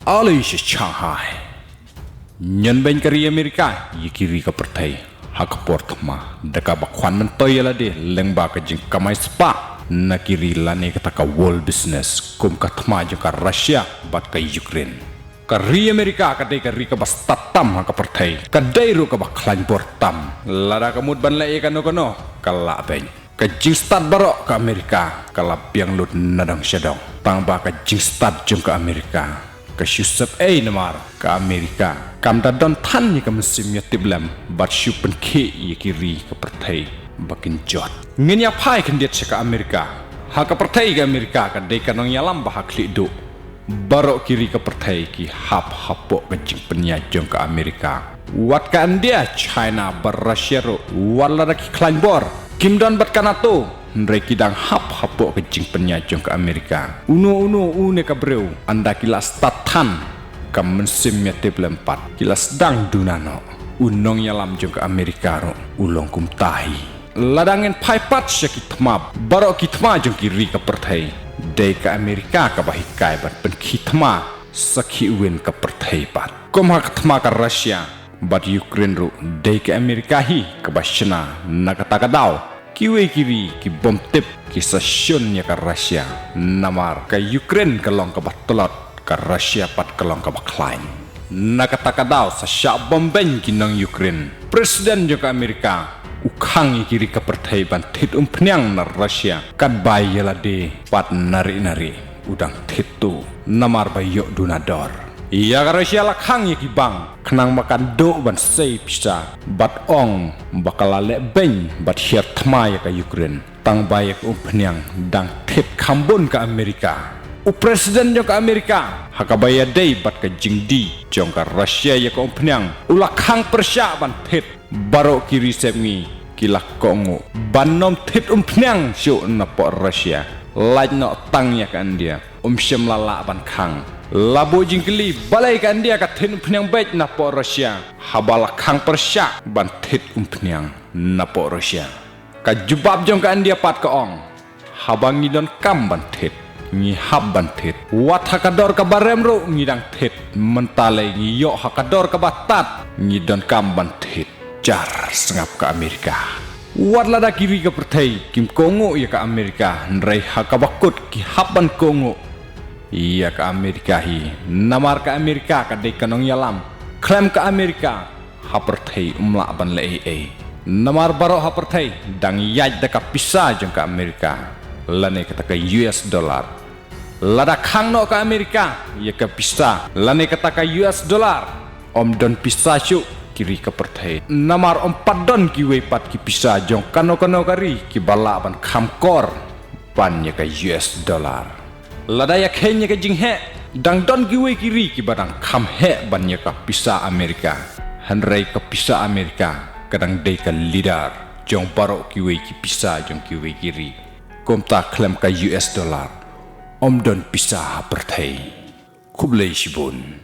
Alay sa Shanghai Nyan bain kari Amerika Yikiri ka pertai Hakaport ma Daka bakwan mentoy ala de Lengba ka jing kamay spa Nakiri lani kata ka world business Kum katma jing ka Russia Bat ka Ukraine Kari Amerika kadai kari ka bas tatam hakapertai Kadai ru ka baklan portam Lara kamud ban lai kano Kala bain ka jing start barok ka Amerika Kala piang lut nadang syadong Tangba ka jing start jing ka Amerika ka Yusuf namar ka Amerika kam dadon tan ni ka mesim ya tiblam bat syupen ke ye kiri ka pertai bakin jot ngin ya pai kan dia ka Amerika ha ka pertai ka Amerika ka de kanong yalam bahak lidu barok kiri ka pertai ki hapok ka jing penyajong ka Amerika wat ka dia China bar Russia ro wala ki klanbor kim don bat kanato Ndrai kidang hapok ke jing penyajong ke Amerika. Uno une ka breu anda kilas tatan ka mensim ya tebel 4 kilas dang dunano. Unong yalam jong ke Amerika ro ulong kum tahi. Ladangin paipat sya kitmab barok kitma jong kiri ka pertai. Dai ka Amerika ka bahikai bat pen kitma saki uin ka pertai pat. Kom hak tma ka Russia bat Ukraine ro dai ka Amerika hi ka basyana nakata daw. Kiwe kiri ki bom tip ki stasiun ya ka Russia namar ka Ukraine kalong ka batolot ka Russia pat kalong ka baklain nakataka daw sa sya bom ben ki ng Ukraine presiden jo ka Amerika ukhang kiri ka pertai ban tit pnyang na Russia kad bay yala de pat nari udang titu namar bayo dunador iya ka Russia lakhang ki bang kenang makan do ban sei pisa bat ong bakalale ben bat hier tma ya ka Ukraine tang bayak pnyang dang tit kambon ka Amerika presiden jo ka Amerika hakabaya dei bat ka jingdi jong ka Russia ya ka pnyang ulakhang persya ban tit baro kiri sepmi kilak kongo banom tit pnyang syo na po Russia lain no tang ya kan dia syam lala ban khang labo jingkeli balai kan dia ka tin pnyang baik na po Russia habala khang persya ban tit pnyang na po Russia ka jubab jong kan dia pat ka ong habangi don kam ban tit ngi hab ban tit wat hakador ka barem ro ngidang tit mentale ngi yo hakador ka batat ngi don kam ban tit jar sengap ka Amerika wat lada kiri ka pertai kim kongo ya ka Amerika ndrai hakabakut ki haban kongo iya ka Amerika hi namar ka Amerika ka de kanong yalam klem ka Amerika hapertai umla ban le namar baro hapertai dang yaj da ka pisa jeng ka Amerika lane kata ka US dollar lada khang no ka Amerika ya ka pisa lane kata ka US dollar om don pisa syu kiri ka pertai namar 4 don ki we pat ki pisa jong kano kari ki bala ban khamkor ban ya ka US dollar lada ya kenya ka jing he dang don ki we kiri ki badang kham he ban ya ka pisa Amerika hanrai ka pisa Amerika kadang dei ka lidar jong baro ki we ki pisa jong ki we kiri komta klem ka US dollar om don pisa pertai kublai shibun